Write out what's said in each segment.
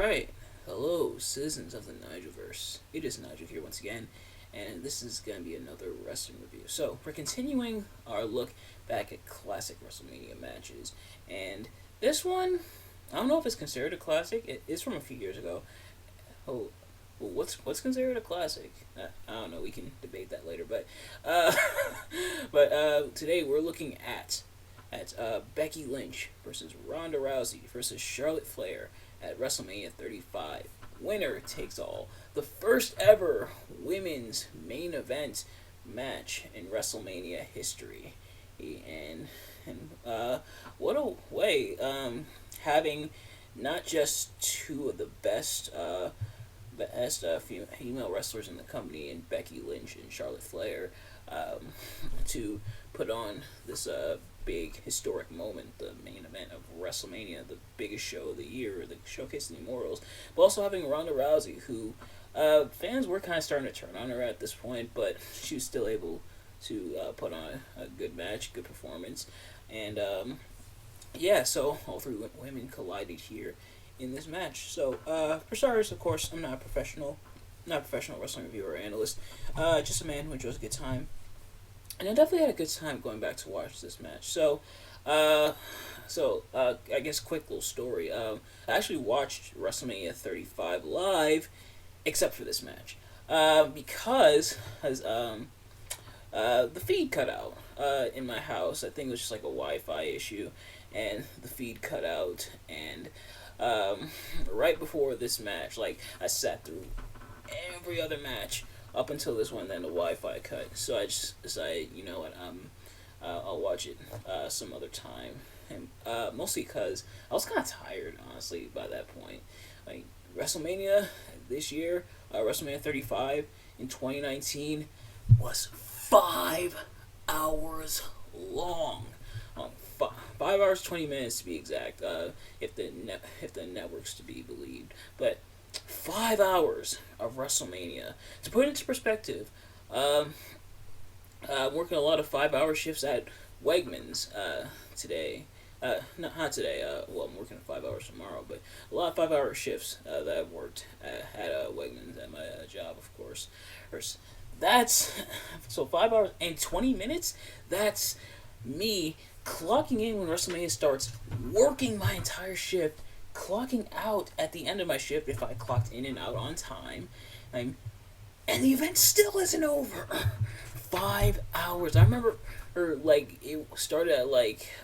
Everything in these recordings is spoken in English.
Alright, hello, citizens of the Nigelverse. It is Nigel here once again, and this is going to be another wrestling review. So, we're continuing our look back at classic WrestleMania matches, and this one, I don't know if it's considered a classic. It is from a few years ago. Oh, well, what's considered a classic? I don't know. We can debate that later. But uh, today we're looking at Becky Lynch versus Ronda Rousey versus Charlotte Flair at WrestleMania 35. Winner takes all. The first ever women's main event match in WrestleMania history. And what a way, having not just two of the best female wrestlers in the company, in Becky Lynch and Charlotte Flair, to put on this big historic moment, the main event of WrestleMania, the biggest show of the year, the showcase of the Immortals, but also having Ronda Rousey, who fans were kind of starting to turn on her at this point, but she was still able to put on a good match, good performance, and yeah, so all three women collided here in this match. So for starters, of course, I'm not a professional wrestling reviewer or analyst, just a man who enjoys a good time. And I definitely had a good time going back to watch this match. So, I guess quick little story. I actually watched WrestleMania 35 live, except for this match, because the feed cut out in my house. I think it was just like a Wi-Fi issue, and the feed cut out. And right before this match, like I sat through every other match up until this one, then the Wi-Fi cut. So I just decided, you know what, I'll watch it some other time, and mostly because I was kind of tired, honestly, by that point. Like WrestleMania this year, WrestleMania 35 in 2019 was 5 hours long. 5 hours 20 minutes to be exact, if the network's to be believed, but 5 hours of WrestleMania. To put it into perspective, I'm working a lot of 5 hour shifts at Wegmans today. Not today. Well, I'm working 5 hours tomorrow, but a lot of 5 hour shifts that I've worked at Wegmans at my job, of course. That's so 5 hours and 20 minutes. That's me clocking in when WrestleMania starts, working my entire shift, clocking out at the end of my shift if I clocked in and out on time, and the event still isn't over. 5 hours. I remember, like it started at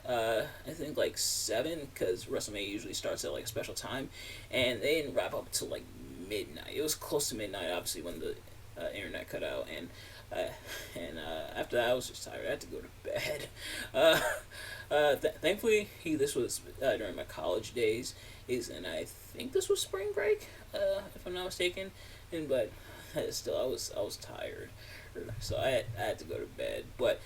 I think like 7, because WrestleMania usually starts at like a special time, and they didn't wrap up until like midnight. It was close to midnight, obviously, when the internet cut out, and after that I was just tired. I had to go to bed. Thankfully, this was during my college days, and I think this was spring break, if I'm not mistaken. But still, I was tired, so I had to go to bed. But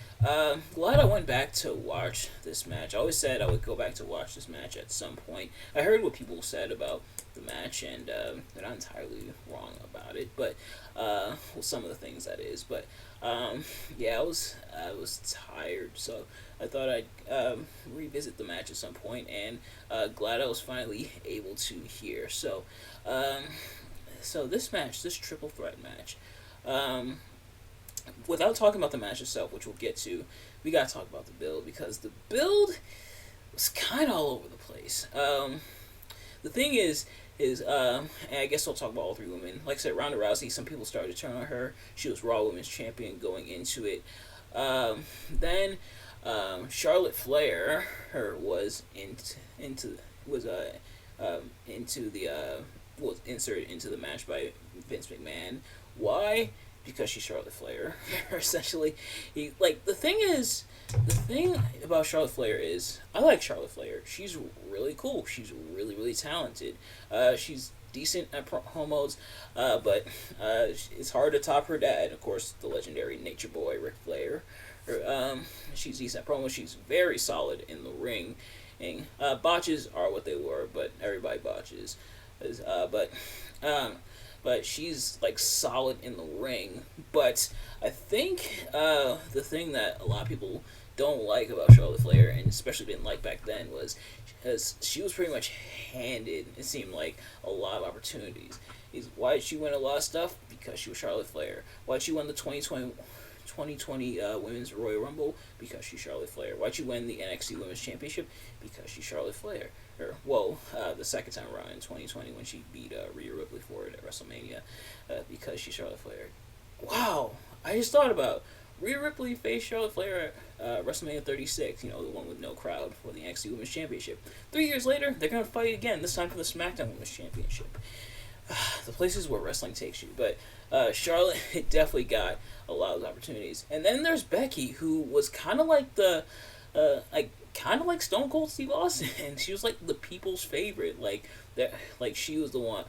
glad I went back to watch this match. I always said I would go back to watch this match at some point. I heard what people said about the match, and they're not entirely wrong about it, but well, some of the things that is. But yeah, I was tired, so I thought I'd revisit the match at some point, and glad I was finally able to here. So this match, this triple threat match, without talking about the match itself, which we'll get to, we gotta talk about the build, because the build was kind of all over the place. The thing is, and I guess I'll talk about all three women. Like I said, Ronda Rousey, some people started to turn on her. She was Raw Women's Champion going into it. Then Charlotte Flair, was inserted into the match by Vince McMahon. Why? Because she's Charlotte Flair. Essentially, the thing about Charlotte Flair is, I like Charlotte Flair. She's really cool. She's really, really talented. She's decent at promos, but it's hard to top her dad, of course, the legendary Nature Boy Ric Flair. She's decent at promos. She's very solid in the ring. And botches are what they were, but everybody botches. But she's like solid in the ring. But I think the thing that a lot of people don't like about Charlotte Flair, and especially didn't like back then, was because she was pretty much handed, it seemed like, a lot of opportunities. Why did she win a lot of stuff? Because she was Charlotte Flair. Why did she win the 2020 Women's Royal Rumble? Because she's Charlotte Flair. Why'd she win the NXT Women's Championship? Because she's Charlotte Flair. The second time around in 2020 when she beat Rhea Ripley for it at WrestleMania, because she's Charlotte Flair. Wow, I just thought about Rhea Ripley faced Charlotte Flair at WrestleMania 36, the one with no crowd for the NXT Women's Championship. 3 years later, they're going to fight again, this time for the SmackDown Women's Championship. The places where wrestling takes you. But Charlotte definitely got a lot of opportunities. And then there's Becky, who was kind of like kind of like Stone Cold Steve Austin, and she was like the people's favorite. She was the one.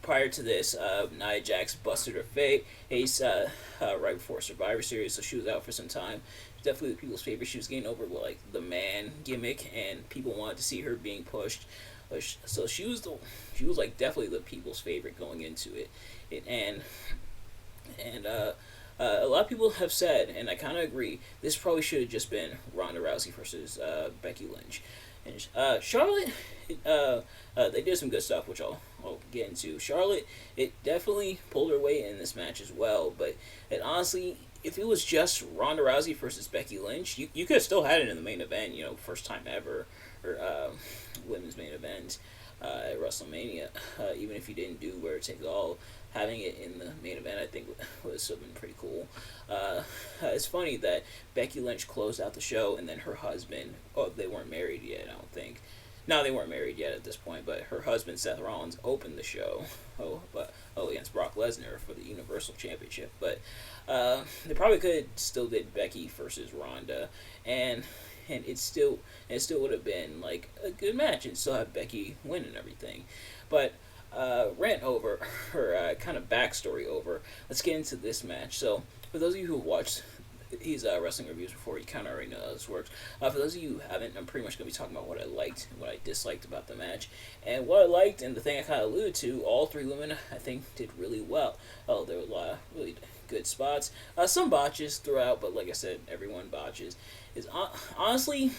Prior to this, Nia Jax busted her face right before Survivor Series, so she was out for some time. Definitely the people's favorite. She was getting over with the man gimmick, and people wanted to see her being pushed. So she was definitely the people's favorite going into it. A lot of people have said, and I kind of agree, this probably should have just been Ronda Rousey versus Becky Lynch. And Charlotte, they did some good stuff, which I'll get into. Charlotte, it definitely pulled her weight in this match as well, but honestly, if it was just Ronda Rousey versus Becky Lynch, you could have still had it in the main event, first time ever, or women's main event at WrestleMania. Even if you didn't do Where It Takes All, having it in the main event, I think, would have been pretty cool. It's funny that Becky Lynch closed out the show, and then her husband, they weren't married yet, I don't think. No, they weren't married yet at this point, but her husband, Seth Rollins, opened the show against Brock Lesnar for the Universal Championship. But they probably could have still did Becky versus Ronda, and it still would have been like a good match and still have Becky win and everything. But rant over, her kind of backstory over, let's get into this match. So for those of you who have watched these wrestling reviews before, you kind of already know how this works. For those of you who haven't, I'm pretty much going to be talking about what I liked and what I disliked about the match. And what I liked, and the thing I kind of alluded to, all three women, I think, did really well. There were a lot of really good spots. Some botches throughout, but like I said, everyone botches. Honestly,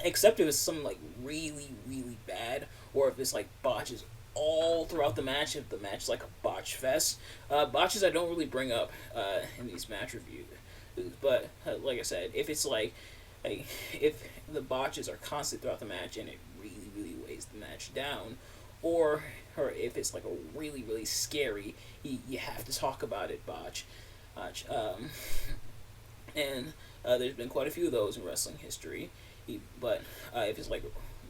except if it's something like really, really bad, or if it's like botches all throughout the match, if the match is like a botch fest. Botches I don't really bring up in these match reviews. But like I said, if it's if the botches are constant throughout the match and it really, really weighs the match down, or if it's like a really, really scary, you have to talk about it, botch. And there's been quite a few of those in wrestling history. But if it's like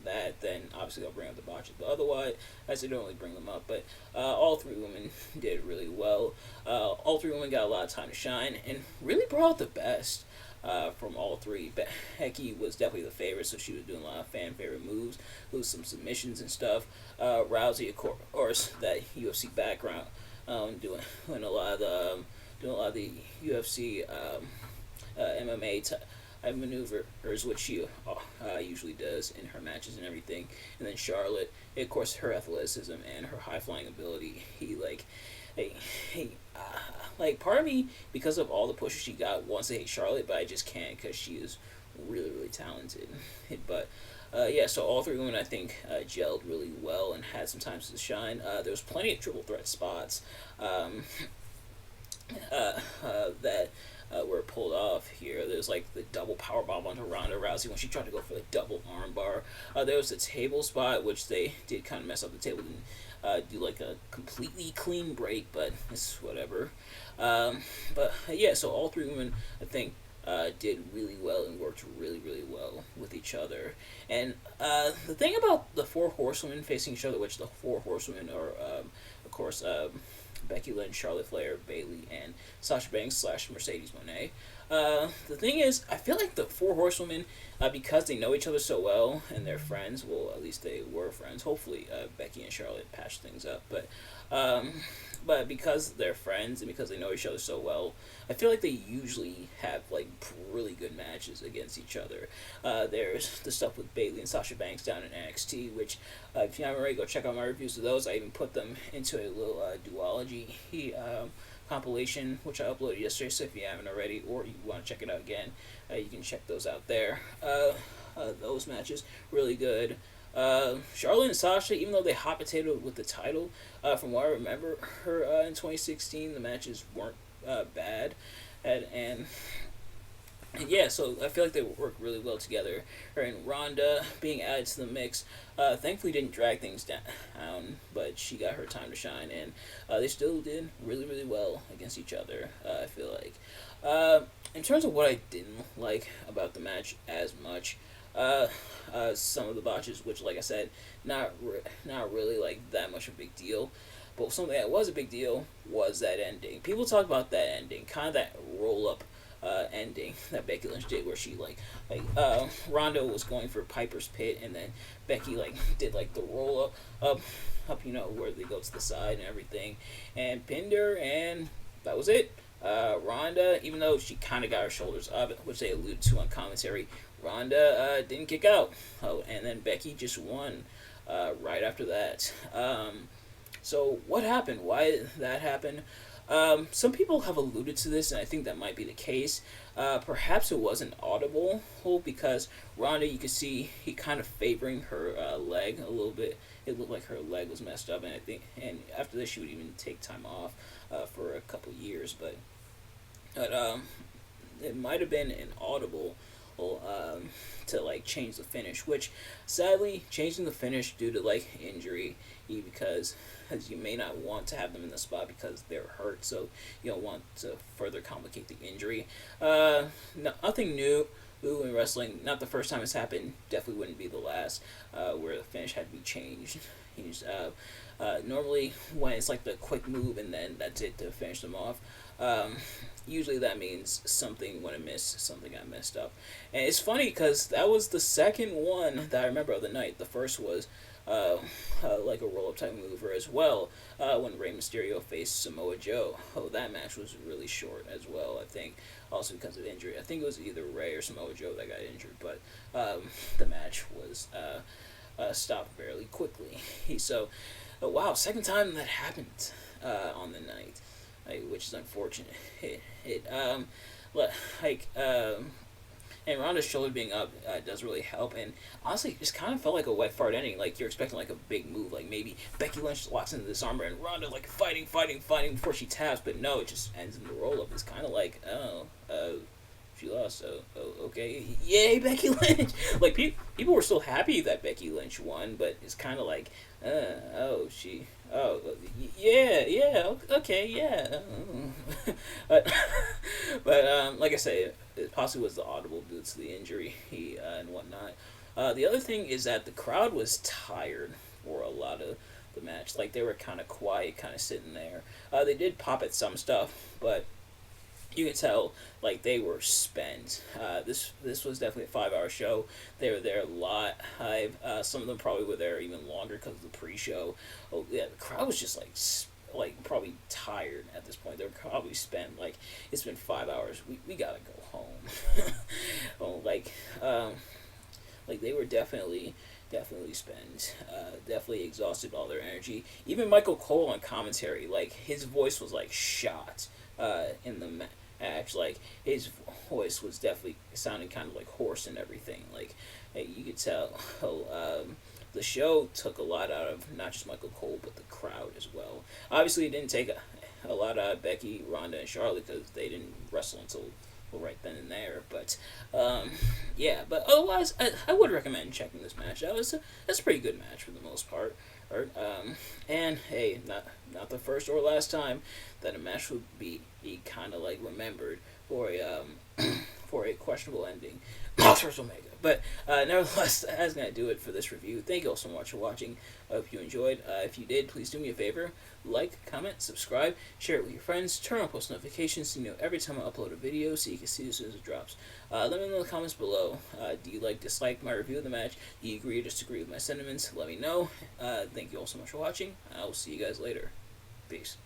that, then obviously I'll bring up the botches. But otherwise, I don't really bring them up. But all three women did really well. All three women got a lot of time to shine and really brought out the best from all three. Becky was definitely the favorite, so she was doing a lot of fan favorite moves, some submissions and stuff. Rousey, of course, that UFC background, doing a lot of the UFC MMA maneuvers, which she usually does in her matches and everything. And then Charlotte, of course, her athleticism and her high flying ability. Part of me, because of all the pushes she got, wants to hate Charlotte, but I just can't because she is really, really talented. But so all three women, I think, gelled really well and had some times to shine. There was plenty of triple threat spots that were pulled off here. There's like the double powerbomb onto Ronda Rousey when she tried to go for the double armbar. There was the table spot, which they did kind of mess up the table and do like a completely clean break, but it's whatever. So all three women, I think, did really well and worked really, really well with each other. And the thing about the four horsewomen facing each other, which the four horsewomen are, of course, Becky Lynch, Charlotte Flair, Bayley, and Sasha Banks / Mercedes Moné. The thing is, I feel like the four horsewomen, because they know each other so well and they're friends, well, at least they were friends. Hopefully, Becky and Charlotte patched things up, but because they're friends and because they know each other so well, I feel like they usually have like really good matches against each other. There's the stuff with Bayley and Sasha Banks down in NXT, which if you haven't already, go check out my reviews of those. I even put them into a little duology compilation, which I uploaded yesterday. So if you haven't already, or you want to check it out again, you can check those out there. Those matches really good. Charlotte and Sasha, even though they hot potatoed with the title, from what I remember her in 2016, the matches weren't bad, and yeah, so I feel like they work really well together. Her and Ronda being added to the mix, thankfully didn't drag things down, but she got her time to shine, and they still did really, really well against each other, I feel like. In terms of what I didn't like about the match as much, some of the botches, which, like I said, not really like that much of a big deal. But something that was a big deal was that ending. People talk about that ending, kind of that roll up ending that Becky Lynch did, where she Ronda was going for Piper's Pit, and then Becky did the roll up, where they go to the side and everything, and pinned her, and that was it. Ronda, even though she kind of got her shoulders up, which they alluded to on commentary, Ronda didn't kick out. Oh, and then Becky just won right after that. So what happened? Why did that happen? Some people have alluded to this, and I think that might be the case. Perhaps it wasn't audible because Ronda, you could see he kind of favoring her leg a little bit. It looked like her leg was messed up, and after this she would even take time off for a couple years. But it might have been inaudible to change the finish, which sadly changing the finish due to injury, because you may not want to have them in the spot because they're hurt, so you don't want to further complicate the injury. Nothing new in wrestling. Not the first time it's happened. Definitely wouldn't be the last where the finish had to be changed. Normally when it's the quick move and then that's it to finish them off, usually that means something went amiss, something got messed up. And it's funny because that was the second one that I remember of the night. The first was a roll-up type mover as well, when Rey Mysterio faced Samoa Joe. Oh, that match was really short as well, I think, also because of injury. I think it was either Rey or Samoa Joe that got injured, but the match was stopped fairly quickly. So, wow, second time that happened on the night, which is unfortunate. And Ronda's shoulder being up does really help, and honestly, it just kind of felt like a wet fart ending. You're expecting a big move, maybe Becky Lynch locks into this armor and Ronda fighting before she taps, but no, it just ends in the roll up. It's kind of she lost, so okay, yay Becky Lynch. People were still happy that Becky Lynch won, but it's kind of okay, yeah. But like I say, it possibly was the audible due to the injury and whatnot. The other thing is that the crowd was tired for a lot of the match. They were kind of quiet, kind of sitting there. They did pop at some stuff, but you could tell they were spent. This was definitely a 5-hour show. They were there a lot. Some of them probably were there even longer because of the pre-show. Oh yeah, the crowd was just probably tired at this point. They were probably spent. It's been 5 hours. We gotta go home. They were definitely spent. Definitely exhausted all their energy. Even Michael Cole on commentary, his voice was shot in the match. His voice was definitely sounding kind of hoarse and everything. You could tell. The show took a lot out of not just Michael Cole, but the crowd as well. Obviously, it didn't take a lot out of Becky, Ronda, and Charlotte because they didn't wrestle until right then and there. But yeah. But otherwise, I would recommend checking this match out. It's a pretty good match for the most part. And hey, not the first or last time that a match would be kind of remembered for a questionable ending. Wrestlemania. But nevertheless, that's going to do it for this review. Thank you all so much for watching. I hope you enjoyed. If you did, please do me a favor. Like, comment, subscribe, share it with your friends, turn on post notifications so you know every time I upload a video so you can see as soon as it drops. Let me know in the comments below. Do you dislike my review of the match? Do you agree or disagree with my sentiments? Let me know. Thank you all so much for watching. I will see you guys later. Peace.